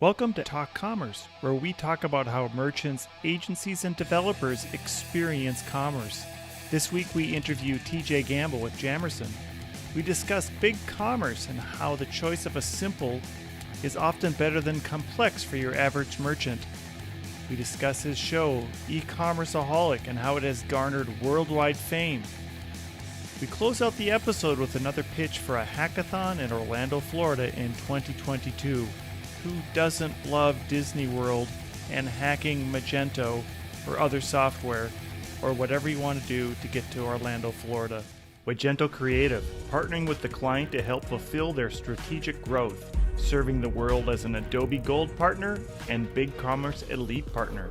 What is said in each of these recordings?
Welcome to Talk Commerce, where we talk about how merchants, agencies, and developers experience commerce. This week we interview TJ Gamble with Jamerson. We discuss BigCommerce and how the choice of a simple is often better than complex for your average merchant. We discuss his show, E-Commerceaholic, and how it has garnered worldwide fame. We close out the episode with another pitch for a hackathon in Orlando, Florida in 2022. Who doesn't love Disney World and hacking Magento or other software or whatever you want to do to get to Orlando, Florida? Magento Creative, partnering with the client to help fulfill their strategic growth, serving the world as an Adobe Gold partner and BigCommerce Elite partner.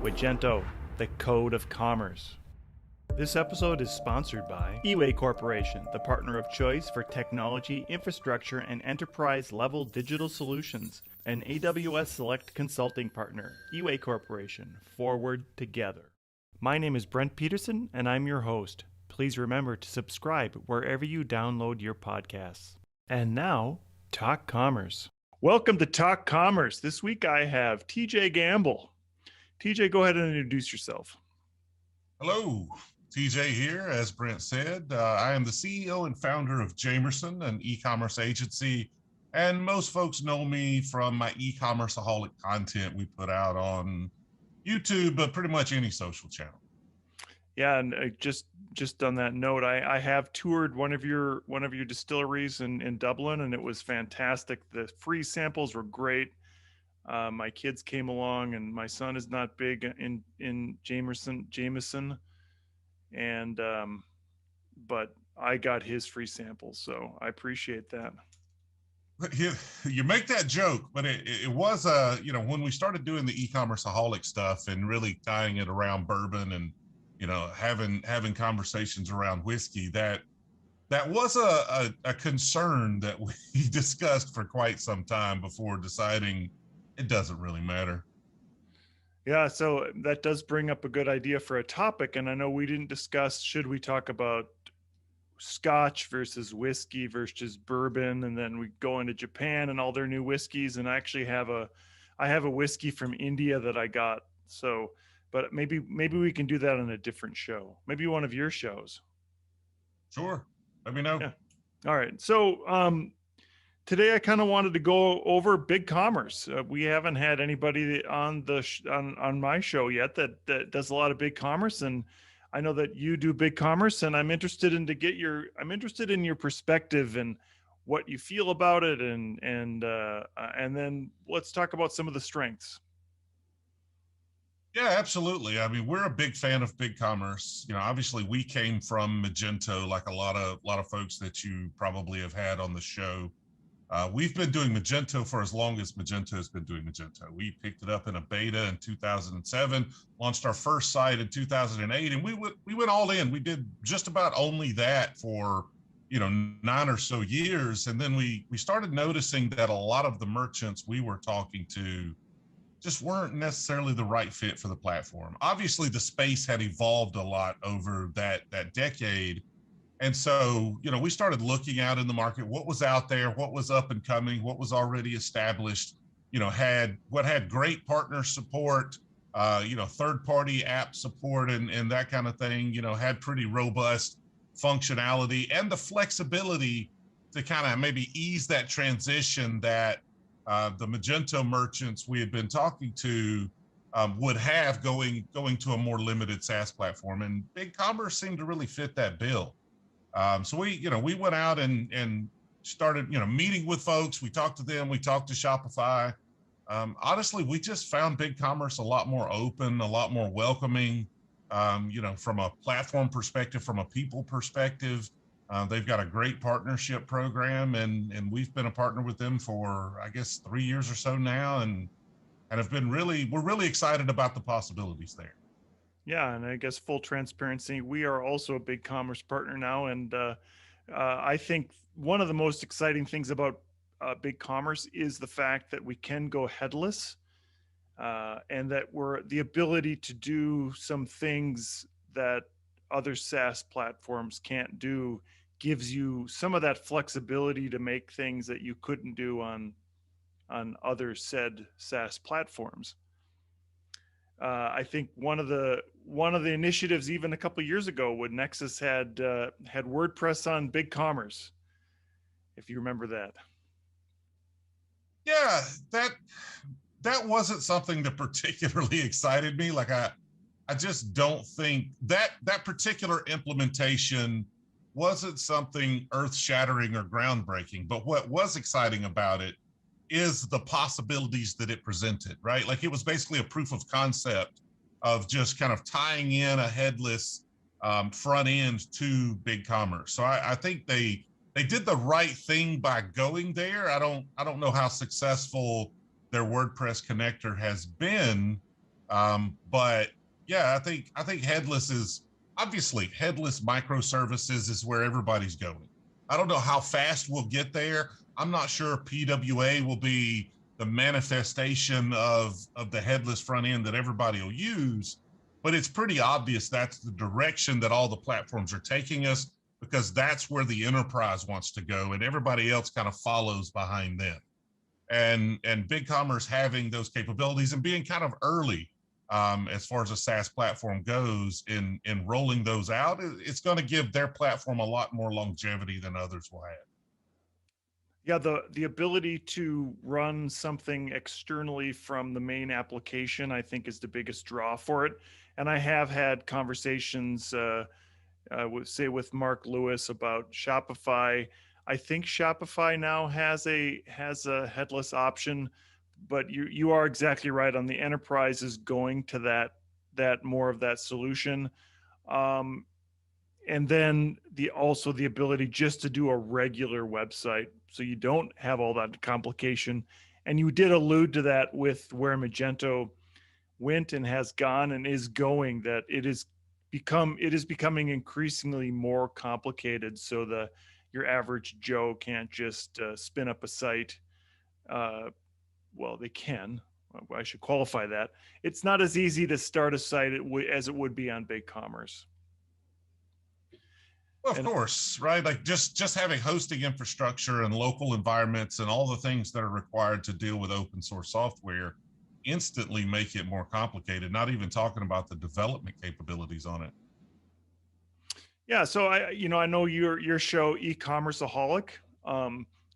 Magento, the code of commerce. This episode is sponsored by eWay Corporation, the partner of choice for technology, infrastructure, and enterprise-level digital solutions. An AWS Select consulting partner. eWay Corporation, forward together. My name is Brent Peterson, and I'm your host. Please remember to subscribe wherever you download your podcasts. And now, Talk Commerce. Welcome to Talk Commerce. This week I have TJ Gamble. TJ, go ahead and introduce yourself. Hello. TJ here, as Brent said. I am the CEO and founder of Jamerson, an e-commerce agency, and most folks know me from my e-commerceaholic content we put out on YouTube, but pretty much any social channel. Yeah, and just on that note, I have toured one of your distilleries in Dublin, and it was fantastic. The free samples were great. My kids came along, and my son is not big in Jameson. And but I got his free samples, so I appreciate that. You make that joke, but it was when we started doing the e-commerceaholic stuff and really tying it around bourbon and having conversations around whiskey, that was a concern that we discussed for quite some time before deciding it doesn't really matter. Yeah, so that does bring up a good idea for a topic. And I know we didn't discuss, should we talk about Scotch versus whiskey versus bourbon? And then we go into Japan and all their new whiskeys. And I actually have a whiskey from India that I got. So, but maybe we can do that on a different show. Maybe one of your shows. Sure. Let me know. Yeah. All right. So, today, I kind of wanted to go over BigCommerce. We haven't had anybody on on my show yet that does a lot of BigCommerce, and I know that you do BigCommerce, and I'm interested in your perspective and what you feel about it, and then let's talk about some of the strengths. Yeah, absolutely. I mean, we're a big fan of BigCommerce. Obviously, we came from Magento, like a lot of folks that you probably have had on the show. We've been doing Magento for as long as Magento has been doing Magento. We picked it up in a beta in 2007, launched our first site in 2008, and we went all in. We did just about only that for 9 or so years, and then we started noticing that a lot of the merchants we were talking to just weren't necessarily the right fit for the platform. Obviously, the space had evolved a lot over that decade. And so, we started looking out in the market, what was out there, what was up and coming, what was already established, had great partner support, third-party app support and that kind of thing, had pretty robust functionality and the flexibility to kind of maybe ease that transition that the Magento merchants we had been talking to would have going to a more limited SaaS platform. And BigCommerce seemed to really fit that bill. So we went out and started, meeting with folks. We talked to them. We talked to Shopify. Honestly, we just found BigCommerce a lot more open, a lot more welcoming, from a platform perspective, from a people perspective. They've got a great partnership program, and we've been a partner with them for, I guess, 3 years or so now, and we're really excited about the possibilities there. Yeah, and I guess full transparency, we are also a BigCommerce partner now, and I think one of the most exciting things about BigCommerce is the fact that we can go headless, and that we're the ability to do some things that other SaaS platforms can't do gives you some of that flexibility to make things that you couldn't do on other said SaaS platforms. I think one of the initiatives even a couple of years ago when Nexus had WordPress on BigCommerce, if you remember that. Yeah, that wasn't something that particularly excited me. Like I just don't think that particular implementation wasn't something earth-shattering or groundbreaking. But what was exciting about it is the possibilities that it presented, right? Like it was basically a proof of concept of just kind of tying in a headless front end to BigCommerce. So I think they did the right thing by going there. I don't know how successful their WordPress connector has been, but yeah, I think headless is obviously headless microservices is where everybody's going. I don't know how fast we'll get there. I'm not sure PWA will be the manifestation of the headless front end that everybody will use, but it's pretty obvious that's the direction that all the platforms are taking us, because that's where the enterprise wants to go and everybody else kind of follows behind them. And BigCommerce having those capabilities and being kind of early as far as a SaaS platform goes in rolling those out, it's going to give their platform a lot more longevity than others will have. Yeah, the ability to run something externally from the main application, I think, is the biggest draw for it. And I have had conversations, with Mark Lewis about Shopify. I think Shopify now has a headless option, but you are exactly right on the enterprise is going to that more of that solution. And then the ability just to do a regular website, so you don't have all that complication. And you did allude to that with where Magento went and has gone and is going, that it is becoming increasingly more complicated, so your average Joe can't just spin up a site. Well, they can. I should qualify that. It's not as easy to start a site as it would be on BigCommerce. Well, of course, right? Like just having hosting infrastructure and local environments and all the things that are required to deal with open source software instantly make it more complicated, not even talking about the development capabilities on it. Yeah, so I know your show E-commerceaholic.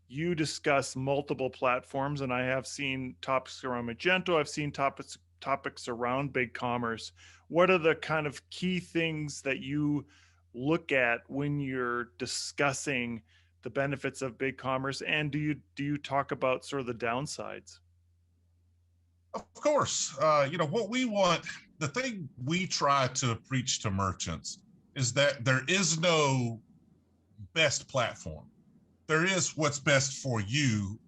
You discuss multiple platforms, and I have seen topics around Magento. I've seen topics around BigCommerce. What are the kind of key things that you look at when you're discussing the benefits of BigCommerce, and do you talk about sort of the downsides? Of course, what we want, the thing we try to preach to merchants is that there is no best platform. There is what's best for you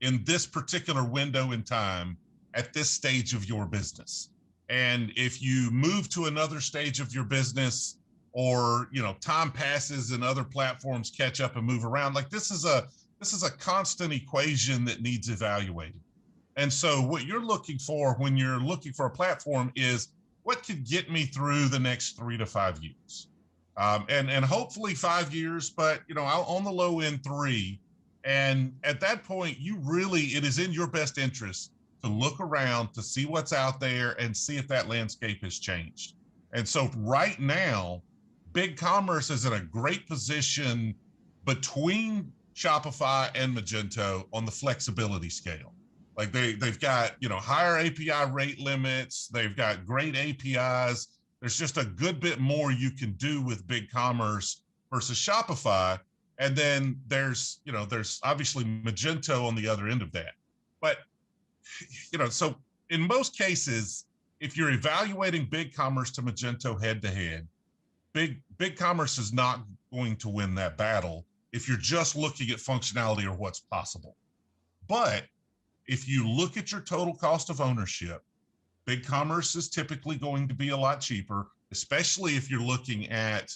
in this particular window in time at this stage of your business. And if you move to another stage of your business, or time passes and other platforms catch up and move around, like this is a constant equation that needs evaluating. And so what you're looking for when you're looking for a platform is what could get me through the next 3 to 5 years, and hopefully 5 years, but on the low end 3. And at that point, it is in your best interest to look around to see what's out there and see if that landscape has changed. And so right now, BigCommerce is in a great position between Shopify and Magento on the flexibility scale. Like they've got, higher API rate limits. They've got great APIs. There's just a good bit more you can do with BigCommerce versus Shopify. And then there's obviously Magento on the other end of that. But, so in most cases, if you're evaluating BigCommerce to Magento head to head, BigCommerce is not going to win that battle if you're just looking at functionality or what's possible. But if you look at your total cost of ownership, BigCommerce is typically going to be a lot cheaper, especially if you're looking at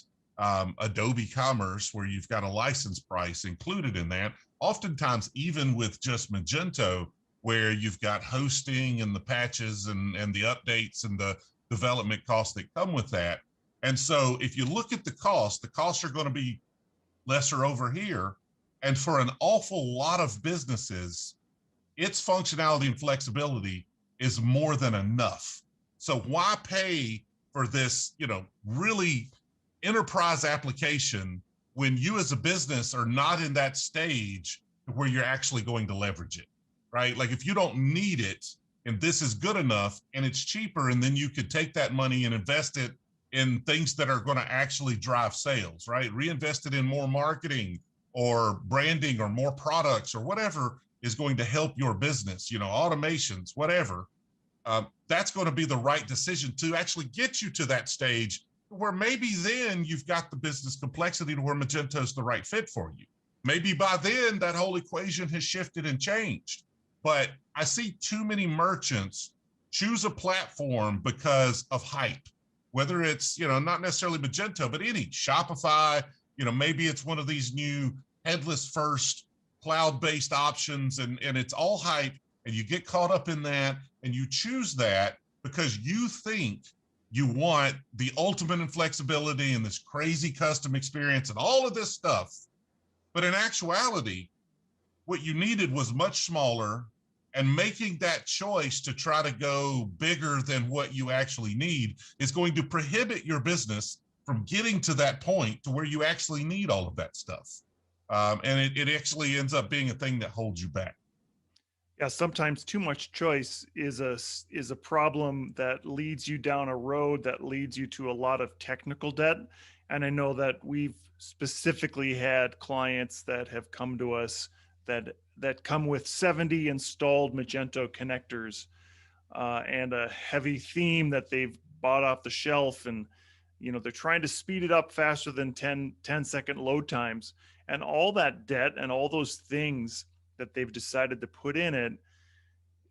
Adobe Commerce, where you've got a license price included in that. Oftentimes, even with just Magento, where you've got hosting and the patches and the updates and the development costs that come with that. And so if you look at the costs are going to be lesser over here. And for an awful lot of businesses, its functionality and flexibility is more than enough. So why pay for this, really enterprise application when you as a business are not in that stage where you're actually going to leverage it, right? Like if you don't need it and this is good enough and it's cheaper, and then you could take that money and invest it in things that are going to actually drive sales, right? Reinvest it in more marketing or branding or more products or whatever is going to help your business, automations, whatever. That's going to be the right decision to actually get you to that stage where maybe then you've got the business complexity to where Magento's the right fit for you. Maybe by then that whole equation has shifted and changed. But I see too many merchants choose a platform because of hype, whether it's, not necessarily Magento, but any Shopify, maybe it's one of these new headless first cloud-based options, and it's all hype, and you get caught up in that and you choose that because you think you want the ultimate in flexibility and this crazy custom experience and all of this stuff. But in actuality, what you needed was much smaller, and making that choice to try to go bigger than what you actually need is going to prohibit your business from getting to that point to where you actually need all of that stuff. And it actually ends up being a thing that holds you back. Yeah, sometimes too much choice is a problem that leads you down a road that leads you to a lot of technical debt. And I know that we've specifically had clients that have come to us that come with 70 installed Magento connectors and a heavy theme that they've bought off the shelf, and they're trying to speed it up faster than 10-second load times, and all that debt and all those things that they've decided to put in it.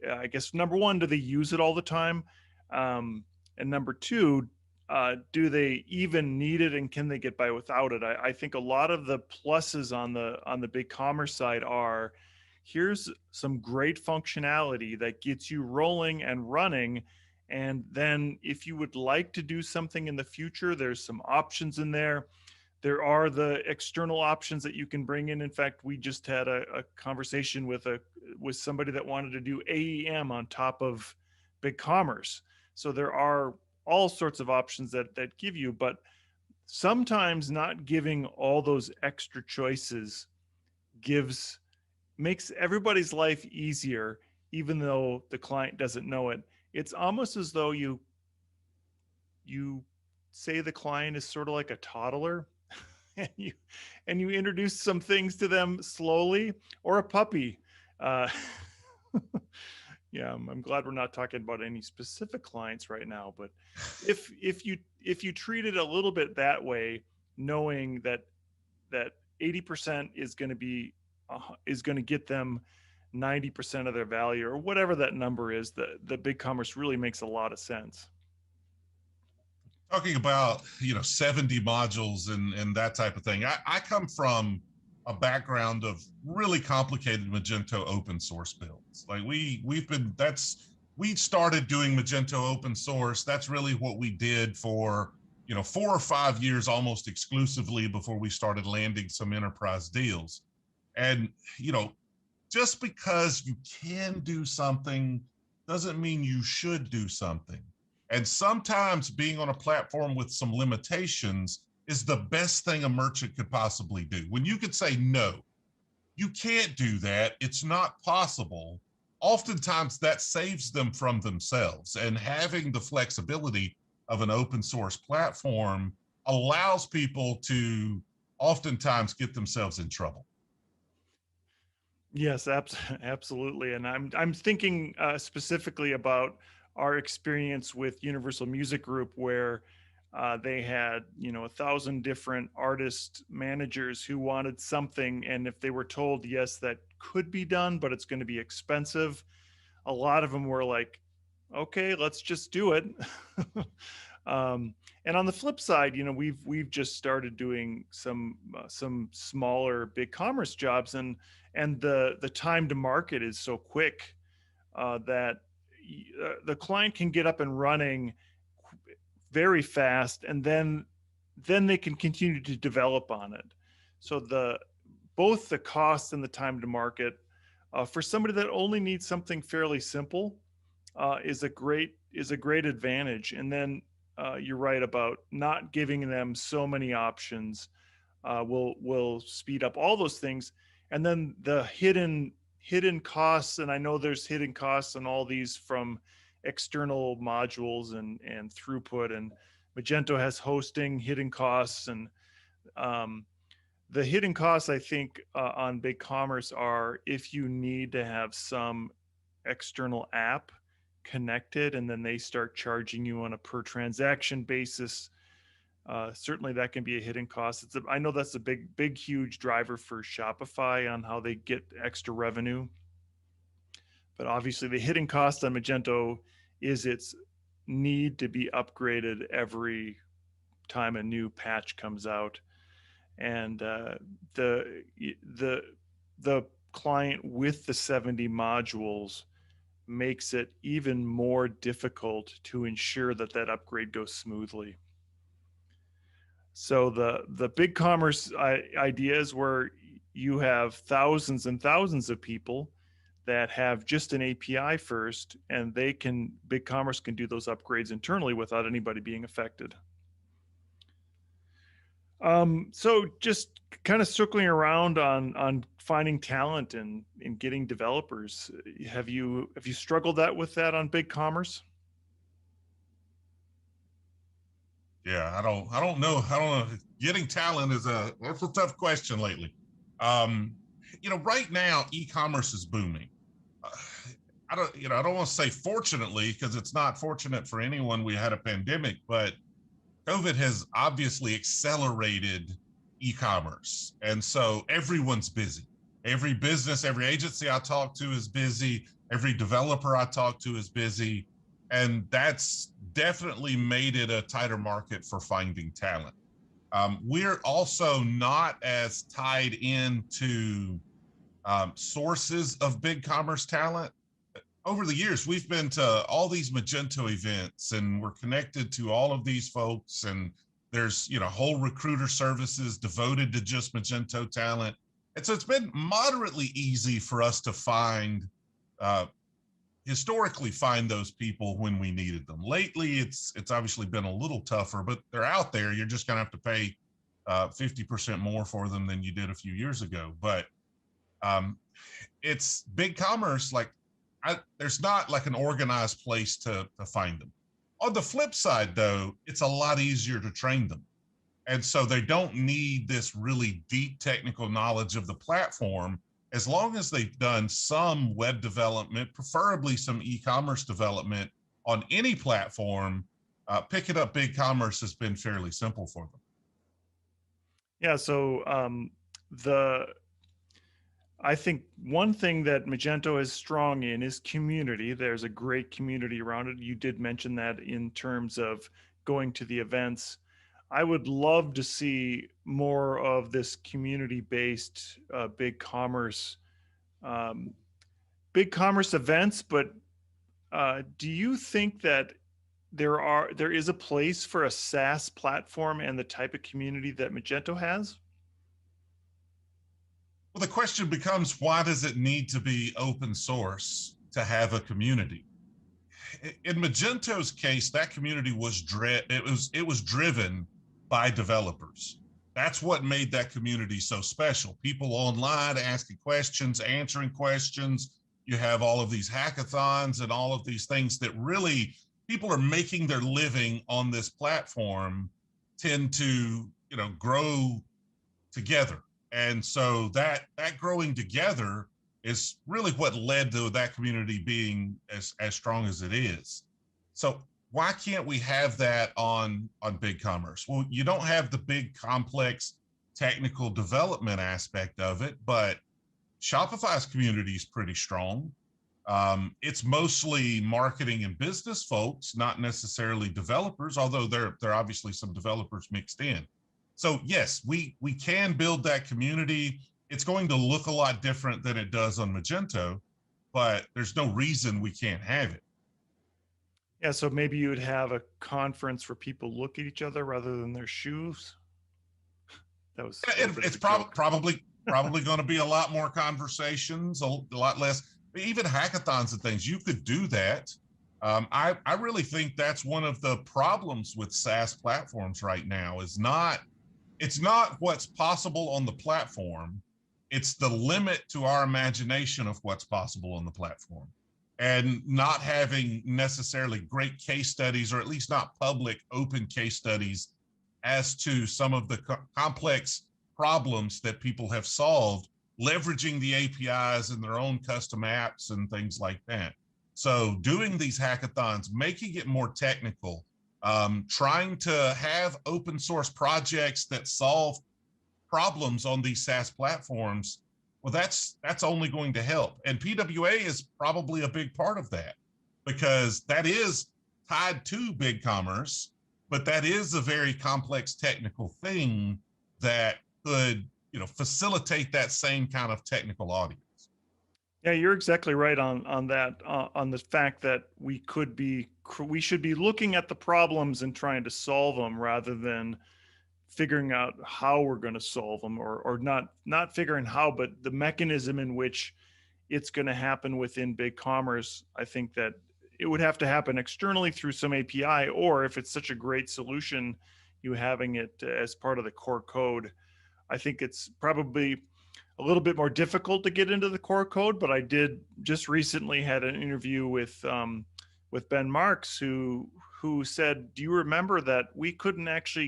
I guess number one, do they use it all the time? And number two, do they even need it, and can they get by without it? I think a lot of the pluses on the BigCommerce side are, here's some great functionality that gets you rolling and running. And then if you would like to do something in the future, there's some options in there. There are the external options that you can bring in. In fact, we just had a conversation with somebody that wanted to do AEM on top of BigCommerce. So there are all sorts of options that give you, but sometimes not giving all those extra choices makes everybody's life easier, even though the client doesn't know it. It's almost as though you say the client is sort of like a toddler, and you introduce some things to them slowly, or a puppy. Uh, yeah, I'm glad we're not talking about any specific clients right now, but if you treat it a little bit that way, knowing that 80% is going to get them 90% of their value, or whatever that number is, the BigCommerce really makes a lot of sense. Talking about 70 modules and that type of thing, I come from a background of really complicated Magento open source builds. Like we started doing Magento open source. That's really what we did for 4 or 5 years almost exclusively before we started landing some enterprise deals. And just because you can do something doesn't mean you should do something. And sometimes being on a platform with some limitations is the best thing a merchant could possibly do. When you could say, no, you can't do that, it's not possible, oftentimes that saves them from themselves. And having the flexibility of an open source platform allows people to oftentimes get themselves in trouble. Yes, absolutely. And I'm thinking specifically about our experience with Universal Music Group, where they had 1,000 different artist managers who wanted something, and if they were told, yes, that could be done, but it's going to be expensive, a lot of them were like, okay, let's just do it. And on the flip side, we've just started doing some smaller BigCommerce jobs, and the time to market is so quick that the client can get up and running very fast, and then they can continue to develop on it. So both the cost and the time to market for somebody that only needs something fairly simple is a great advantage. And then you're right about not giving them so many options will speed up all those things. And then the hidden costs, and I know there's hidden costs on all these from external modules and throughput, and Magento has hosting hidden costs, and um, the hidden costs I think on BigCommerce are if you need to have some external app connected, and then they start charging you on a per transaction basis. Certainly, that can be a hidden cost. I know that's a big, huge driver for Shopify on how they get extra revenue. But obviously, the hidden cost on Magento is its need to be upgraded every time a new patch comes out, and the the the client with the 70 modules makes it even more difficult to ensure that that upgrade goes smoothly. So the BigCommerce idea is where you have thousands and thousands of people that have just an API first, and BigCommerce can do those upgrades internally without anybody being affected. So just kind of circling around on finding talent and getting developers. Have you struggled with that on BigCommerce? Yeah, I don't know. Getting talent that's a tough question lately. Um, right now e-commerce is booming. Uh, I don't want to say fortunately, because it's not fortunate for anyone we had a pandemic, but COVID has obviously accelerated e-commerce. And so everyone's busy. Every business, every agency I talk to is busy. Every developer I talk to is busy. And that's definitely made it a tighter market for finding talent. We're also not as tied into sources of BigCommerce talent. Over the years, we've been to all these Magento events and we're connected to all of these folks. And there's, whole recruiter services devoted to just Magento talent. And so it's been moderately easy for us to uh, historically find those people when we needed them. Lately, it's obviously been a little tougher, but they're out there. You're just going to have to pay 50% more for them than you did a few years ago. But um, it's BigCommerce. There's not like an organized place to find them. On the flip side, though, it's a lot easier to train them. And so they don't need this really deep technical knowledge of the platform as long as they've done some web development, preferably some e-commerce development on any platform. Picking up BigCommerce has been fairly simple for them. Yeah. So the I think one thing that Magento is strong in is community. There's a great community around it. You did mention that in terms of going to the events. I would love to see more of this community-based BigCommerce events. But do you think that there is a place for a SaaS platform and the type of community that Magento has? Well, the question becomes, why does it need to be open source to have a community? In Magento's case, that community was driven by developers. That's what made that community so special. People online asking questions, answering questions. You have all of these hackathons and all of these things that really people are making their living on this platform tend to, grow together. And so that growing together is really what led to that community being as strong as it is. So why can't we have that on BigCommerce? Well, you don't have the big complex technical development aspect of it, but Shopify's community is pretty strong. It's mostly marketing and business folks, not necessarily developers, although there are obviously some developers mixed in. So yes, we can build that community. It's going to look a lot different than it does on Magento, but there's no reason we can't have it. Yeah, so maybe you'd have a conference where people look at each other rather than their shoes. That was a little bit It's of a joke. probably going to be a lot more conversations, a lot less, even hackathons and things. You could do that. I really think that's one of the problems with SaaS platforms right now is it's not what's possible on the platform. It's the limit to our imagination of what's possible on the platform, and not having necessarily great case studies, or at least not public open case studies as to some of the complex problems that people have solved leveraging the APIs and their own custom apps and things like that. So doing these hackathons, making it more technical, trying to have open source projects that solve problems on these SaaS platforms, well, that's only going to help. And PWA is probably a big part of that, because that is tied to BigCommerce, but that is a very complex technical thing that could, facilitate that same kind of technical audience. Yeah, you're exactly right on that. On the fact that we should be looking at the problems and trying to solve them rather than figuring out how we're going to solve them, or not figuring how, but the mechanism in which it's going to happen within BigCommerce. I think that it would have to happen externally through some API, or if it's such a great solution, you having it as part of the core code. I think it's probably a little bit more difficult to get into the core code, but I did just recently had an interview with Ben Marks, who said, "Do you remember that we couldn't actually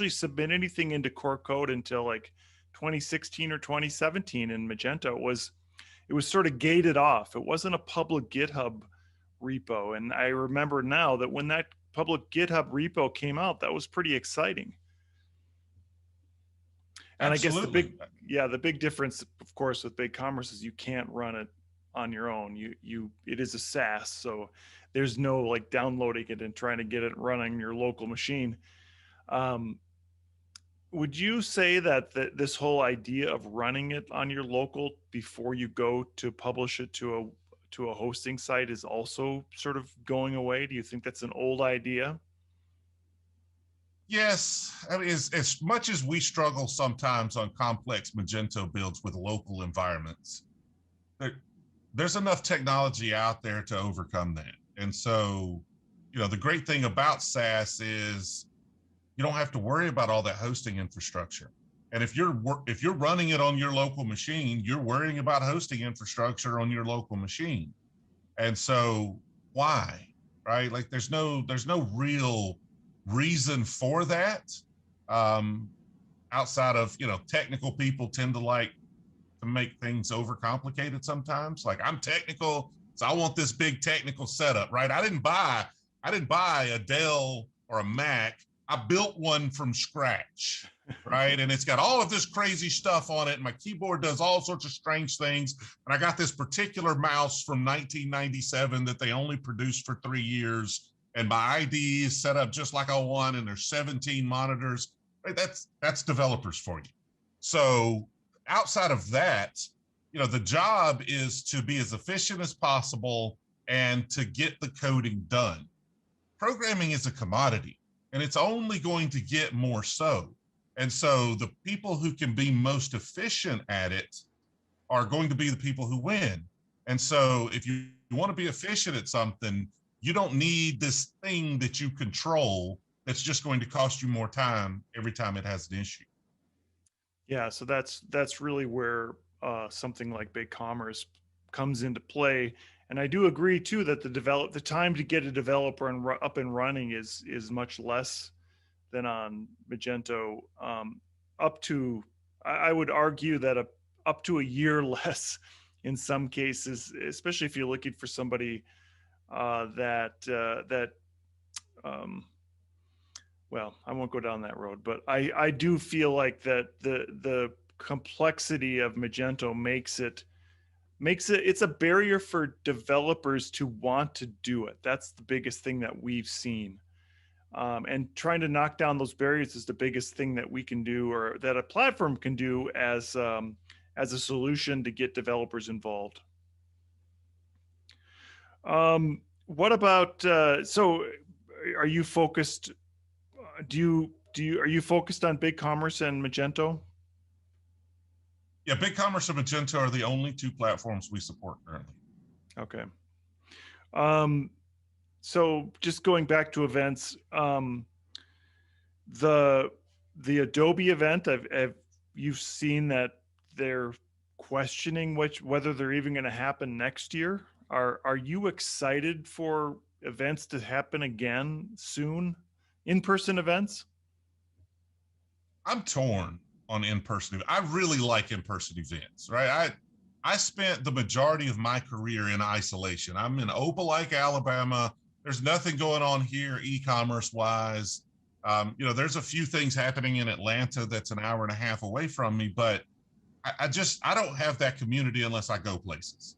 submit anything into core code until like 2016 or 2017 in Magento? It was sort of gated off. It wasn't a public GitHub repo." And I remember now that when that public GitHub repo came out, that was pretty exciting. And Absolutely. I guess the big difference, of course, with BigCommerce is you can't run it on your own. It is a SaaS, so there's no like downloading it and trying to get it running your local machine. Would you say that this whole idea of running it on your local before you go to publish it to a hosting site is also sort of going away? Do you think that's an old idea? Yes, I mean, as much as we struggle sometimes on complex Magento builds with local environments, there's enough technology out there to overcome that. And so, the great thing about SaaS is you don't have to worry about all that hosting infrastructure. And if you're running it on your local machine, you're worrying about hosting infrastructure on your local machine. And so why, right? Like there's no real reason for that, outside of, technical people tend to like to make things overcomplicated sometimes. Like, I'm technical, so I want this big technical setup, right? I didn't buy a Dell or a Mac. I built one from scratch, right? And it's got all of this crazy stuff on it. And my keyboard does all sorts of strange things. And I got this particular mouse from 1997 that they only produced for 3 years. And my ID is set up just like I want. And there's 17 monitors. Right? That's developers for you. So outside of that, the job is to be as efficient as possible and to get the coding done. Programming is a commodity, and it's only going to get more so. And so the people who can be most efficient at it are going to be the people who win. And so if you want to be efficient at something, you don't need this thing that you control that's just going to cost you more time every time it has an issue. Yeah, so that's really where something like BigCommerce comes into play. And I do agree too that the time to get a developer up and running is much less than on Magento. I would argue that up to a year less in some cases, especially if you're looking for somebody well, I won't go down that road, but I do feel like that the complexity of Magento makes it's a barrier for developers to want to do it. That's the biggest thing that we've seen. And trying to knock down those barriers is the biggest thing that we can do, or that a platform can do as a solution to get developers involved. What about, so are you focused, Are you focused on BigCommerce and Magento? Yeah, BigCommerce and Magento are the only two platforms we support currently. Okay. So just going back to events, the Adobe event, have you've seen that they're questioning whether they're even going to happen next year? Are you excited for events to happen again soon? In-person events? I'm torn on in-person. I really like in-person events, right? I spent the majority of my career in isolation. I'm in Opelika, Alabama. There's nothing going on here e-commerce wise. There's a few things happening in Atlanta that's an hour and a half away from me, but I don't have that community unless I go places.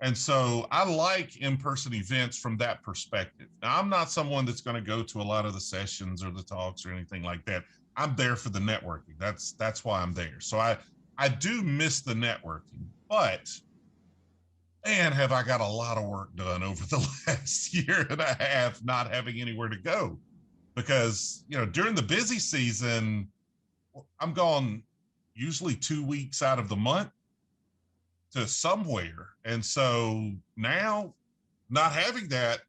And so I like in-person events from that perspective. Now, I'm not someone that's going to go to a lot of the sessions or the talks or anything like that. I'm there for the networking. That's why I'm there. So I do miss the networking, but man, have I got a lot of work done over the last year and a half not having anywhere to go. Because, during the busy season, I'm gone usually 2 weeks out of the month to somewhere. And so now not having that,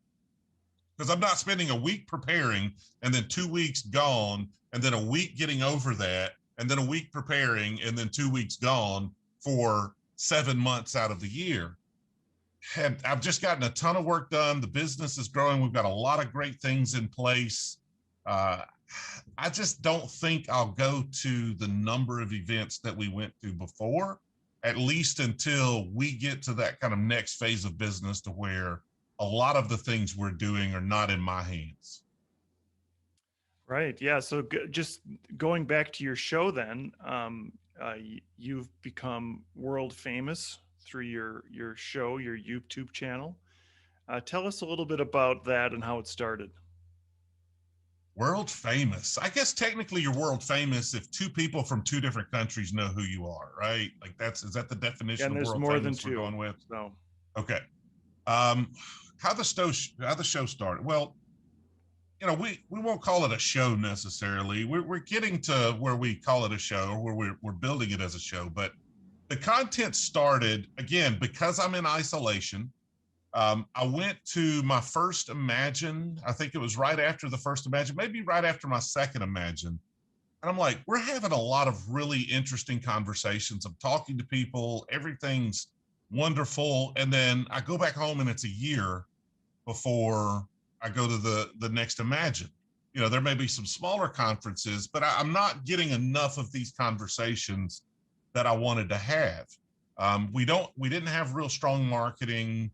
because I'm not spending a week preparing and then 2 weeks gone and then a week getting over that and then a week preparing and then 2 weeks gone for 7 months out of the year. I've just gotten a ton of work done. The business is growing. We've got a lot of great things in place. I just don't think I'll go to the number of events that we went to before, at least until we get to that kind of next phase of business to where a lot of the things we're doing are not in my hands. Right. Yeah. So just going back to your show then, you've become world famous through your show, your YouTube channel. Tell us a little bit about that and how it started. World famous. I guess technically you're world famous if two people from two different countries know who you are, right? Like is that the definition of world famous we're going with? No. Okay. How the show started? Well, we won't call it a show necessarily. We're getting to where we call it a show, or where we're building it as a show. But the content started again because I'm in isolation. I went to my first Imagine. I think it was right after the first Imagine, maybe right after my second Imagine. And I'm like, we're having a lot of really interesting conversations. I'm talking to people. Everything's wonderful. And then I go back home and it's a year before I go to the next Imagine. There may be some smaller conferences, but I'm not getting enough of these conversations that I wanted to have. We didn't have real strong marketing.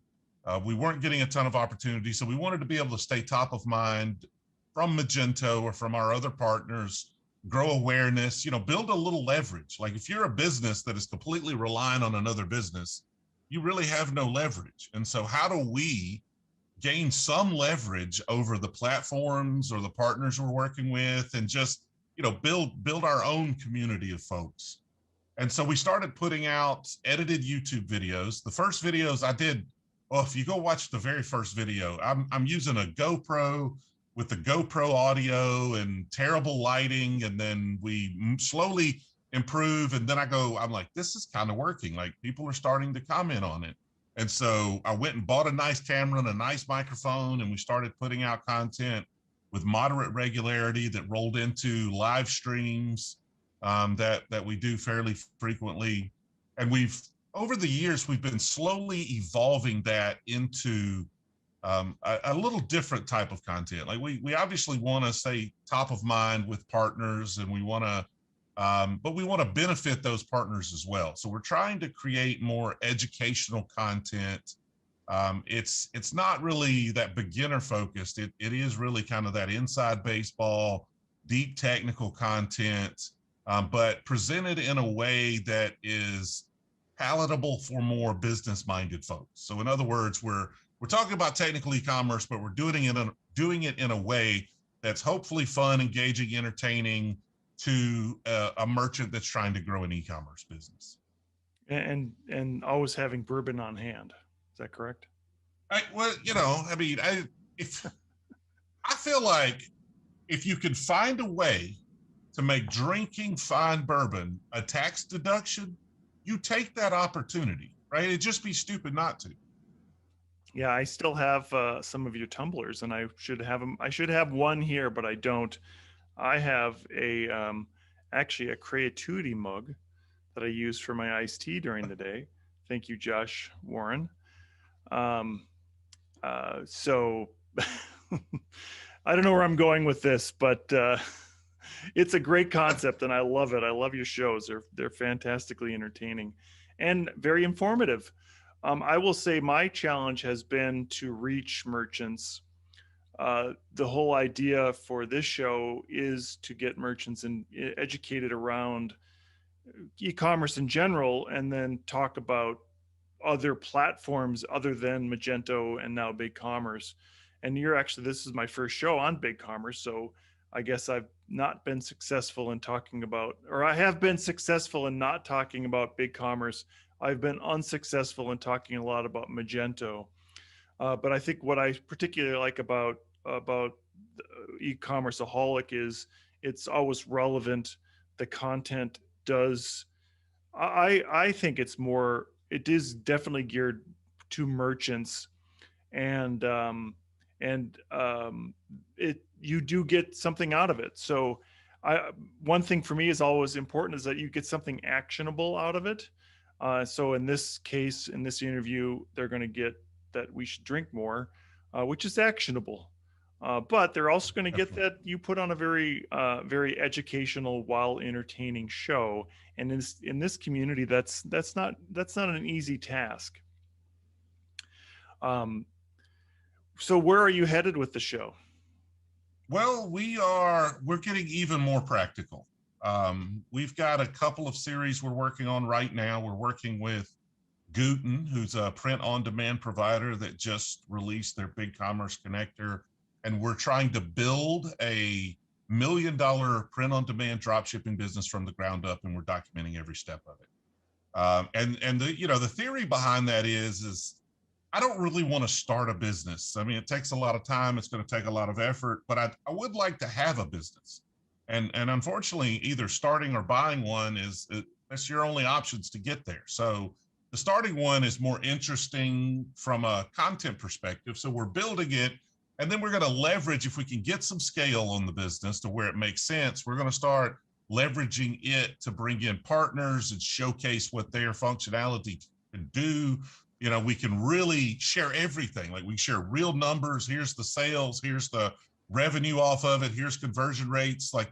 We weren't getting a ton of opportunities. So we wanted to be able to stay top of mind from Magento or from our other partners, grow awareness, build a little leverage. Like if you're a business that is completely reliant on another business, you really have no leverage. And so how do we gain some leverage over the platforms or the partners we're working with and just, build our own community of folks? And so we started putting out edited YouTube videos. The first videos I did, well, if you go watch the very first video, I'm using a GoPro with the GoPro audio and terrible lighting. And then we slowly improve. And then I'm like, this is kind of working. Like people are starting to comment on it. And so I went and bought a nice camera and a nice microphone, and we started putting out content with moderate regularity that rolled into live streams that we do fairly frequently. And over the years, we've been slowly evolving that into a little different type of content. Like we obviously want to stay top of mind with partners, and we want to but we want to benefit those partners as well. So we're trying to create more educational content. It's not really that beginner focused. It is really kind of that inside baseball, deep technical content, but presented in a way that is palatable for more business-minded folks. So in other words, we're talking about technical e-commerce, but we're doing it in a way that's hopefully fun, engaging, entertaining, to a merchant that's trying to grow an e-commerce business. And always having bourbon on hand. Is that correct? I feel like if you can find a way to make drinking fine bourbon a tax deduction, you take that opportunity, right? It'd just be stupid not to. Yeah, I still have some of your tumblers, and I should have them. I should have one here, but I don't. I have a actually a Creativity mug that I use for my iced tea during the day. Thank you, Josh Warren. Um, so I don't know where I'm going with this, but it's a great concept, and I love it. I love your shows. They're fantastically entertaining and very informative. I will say my challenge has been to reach merchants. The whole idea for this show is to get merchants educated around e-commerce in general, and then talk about other platforms other than Magento and now BigCommerce. And this is my first show on BigCommerce, so I guess I've not been successful in talking about, or I have been successful in not talking about BigCommerce. I've been unsuccessful in talking a lot about Magento. But I think what I particularly like about e-commerceaholic is it's always relevant. The content does. I think it is definitely geared to merchants, and it you do get something out of it. So one thing for me is always important is that you get something actionable out of it. So in this case, in this interview, they're going to get that we should drink more, which is actionable. But they're also going to get that you put on a very, very educational while entertaining show. And in this community, that's not an easy task. So where are you headed with the show? Well, we're getting even more practical. We've got a couple of series we're working on right now. We're working with Guten, who's a print-on-demand provider that just released their BigCommerce connector, and we're trying to build a $1 million print-on-demand dropshipping business from the ground up, and we're documenting every step of it. And the theory behind that is I don't really want to start a business. I mean, it takes a lot of time. It's going to take a lot of effort, but I would like to have a business. And unfortunately, either starting or buying one that's your only options to get there. So the starting one is more interesting from a content perspective. So we're building it, and then we're going to leverage, if we can get some scale on the business to where it makes sense, we're going to start leveraging it to bring in partners and showcase what their functionality can do. We can really share everything. Like, we share real numbers. Here's the sales. Here's the revenue off of it. Here's conversion rates. Like,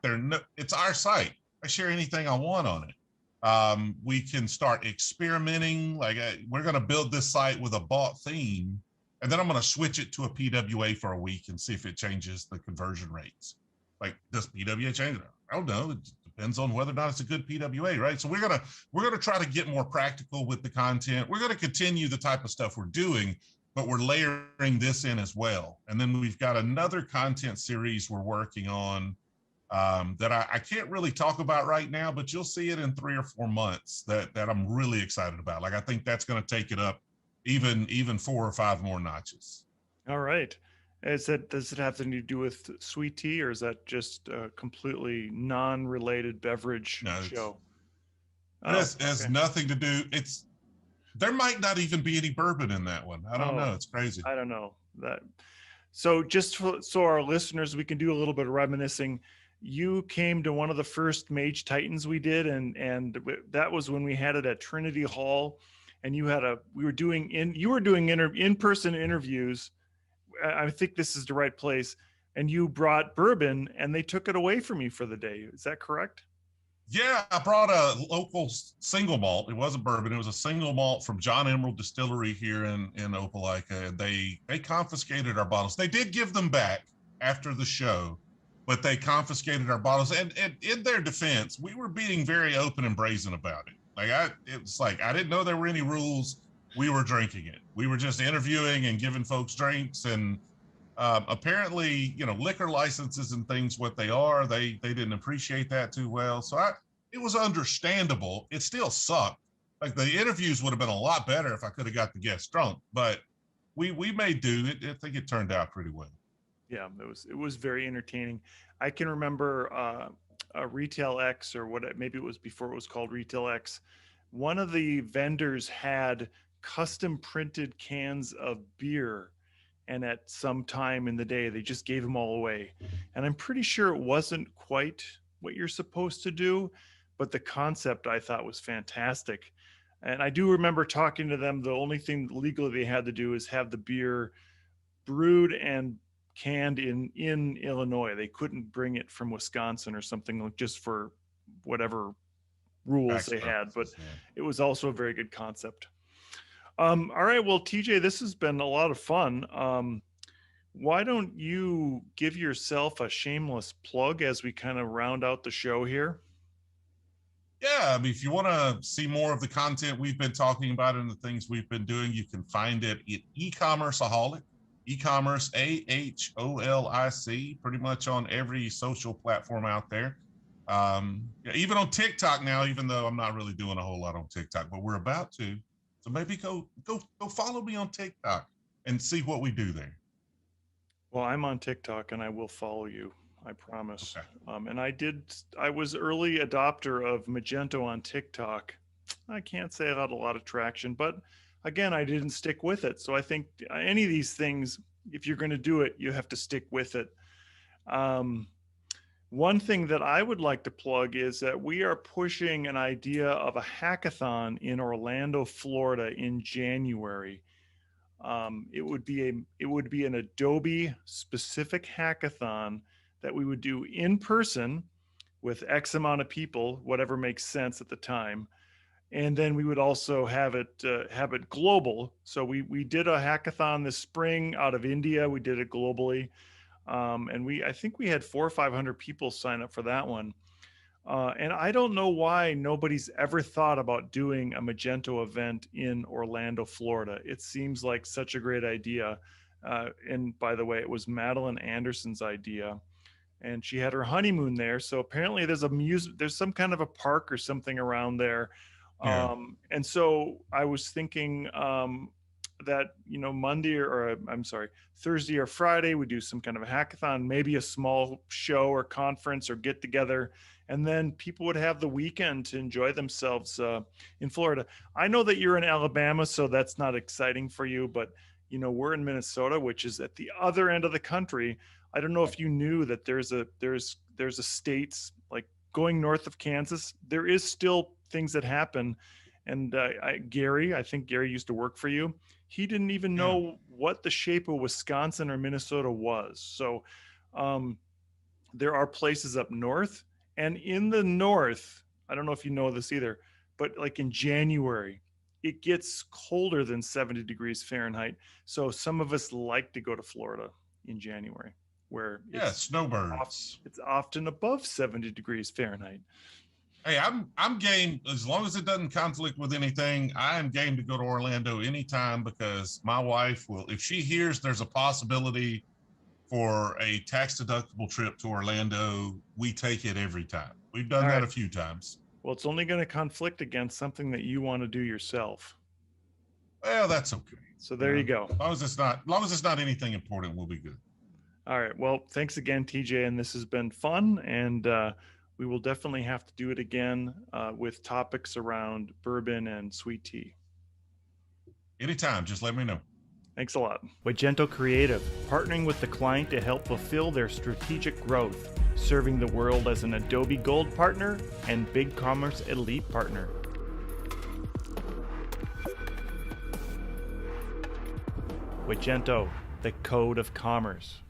it's our site. I share anything I want on it. We can start experimenting. Like, we're going to build this site with a bought theme, and then I'm going to switch it to a PWA for a week and see if it changes the conversion rates. Like, does PWA change it? I don't know. It depends on whether or not it's a good PWA, right? So we're gonna try to get more practical with the content. We're gonna continue the type of stuff we're doing, but we're layering this in as well. And then we've got another content series we're working on that I can't really talk about right now, but you'll see it in 3 or 4 months that I'm really excited about. Like, I think that's going to take it up even 4 or 5 more notches. All right. Does it have anything to do with sweet tea, or is that just a completely non-related beverage show? It has nothing to do. There might not even be any bourbon in that one. I don't know. It's crazy. I don't know that. So just so our listeners, we can do a little bit of reminiscing. You came to one of the first Mage Titans we did, and that was when we had it at Trinity Hall, and you were doing in-person interviews. I think this is the right place. And you brought bourbon, and they took it away from you for the day. Is that correct? Yeah, I brought a local single malt. It wasn't bourbon. It was a single malt from John Emerald Distillery here in Opelika. And they confiscated our bottles. They did give them back after the show, but they confiscated our bottles. And in their defense, we were being very open and brazen about it. I didn't know there were any rules. We were drinking it. We were just interviewing and giving folks drinks. And apparently, liquor licenses and things, what they are, they didn't appreciate that too well. So it was understandable. It still sucked. Like, the interviews would have been a lot better if I could have got the guests drunk, but we made do. I think it turned out pretty well. Yeah, it was very entertaining. I can remember Retail X, or maybe it was before it was called Retail X, one of the vendors had custom printed cans of beer, and at some time in the day they just gave them all away. And I'm pretty sure it wasn't quite what you're supposed to do, but the concept I thought was fantastic. And I do remember talking to them. The only thing legally they had to do is have the beer brewed and canned in Illinois. They couldn't bring it from Wisconsin or something, like, just for whatever rules they had. But it was also a very good concept. All right, well, TJ, this has been a lot of fun. Why don't you give yourself a shameless plug as we kind of round out the show here? Yeah, I mean, if you want to see more of the content we've been talking about and the things we've been doing, you can find it at eCommerceaholic, eCommerce, AHOLIC, pretty much on every social platform out there. Even on TikTok now, even though I'm not really doing a whole lot on TikTok, but we're about to. So maybe go follow me on TikTok and see what we do there. Well, I'm on TikTok and I will follow you, I promise. Okay. And I was early adopter of Magento on TikTok. I can't say I had a lot of traction, but again, I didn't stick with it. So I think any of these things, if you're going to do it, you have to stick with it. One thing that I would like to plug is that we are pushing an idea of a hackathon in Orlando, Florida in January. It would be an Adobe specific hackathon that we would do in person with X amount of people, whatever makes sense at the time. And then we would also have it global. So we did a hackathon this spring out of India. We did it globally. And I think we had 400 or 500 people sign up for that one. And I don't know why nobody's ever thought about doing a Magento event in Orlando, Florida. It seems like such a great idea. And by the way, it was Madeline Anderson's idea, and she had her honeymoon there. So apparently there's some kind of a park or something around there. Yeah. And so I was thinking, that Thursday or Friday we do some kind of a hackathon, maybe a small show or conference or get together, and then people would have the weekend to enjoy themselves in Florida. I know that you're in Alabama, so that's not exciting for you, but we're in Minnesota, which is at the other end of the country. I don't know if you knew that there's a states like going north of Kansas. There is still things that happen. And I think Gary used to work for you. He didn't even know what the shape of Wisconsin or Minnesota was. So there are places up north, and in the north, I don't know if you know this either, but like in January, it gets colder than 70 degrees Fahrenheit. So some of us like to go to Florida in January, where snowbirds. It's often above 70 degrees Fahrenheit. Hey, I'm game as long as it doesn't conflict with anything. I am game to go to Orlando anytime, because my wife will, if she hears there's a possibility for a tax deductible trip to Orlando, we take it every time. We've done that a few times. Well, it's only going to conflict against something that you want to do yourself. Well, that's okay. So there you go. As long as it's not anything important, we'll be good. All right. Well, thanks again, TJ, and this has been fun. And we will definitely have to do it again with topics around bourbon and sweet tea. Anytime, just let me know. Thanks a lot. Magento Creative, partnering with the client to help fulfill their strategic growth, serving the world as an Adobe Gold partner and BigCommerce Elite partner. Magento, the code of commerce.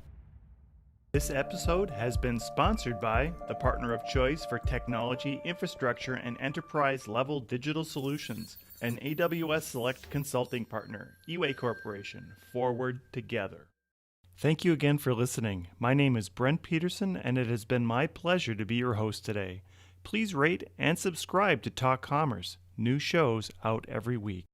This episode has been sponsored by the partner of choice for technology, infrastructure, and enterprise-level digital solutions, an AWS Select consulting partner, eWay Corporation, Forward Together. Thank you again for listening. My name is Brent Peterson, and it has been my pleasure to be your host today. Please rate and subscribe to Talk Commerce. New shows out every week.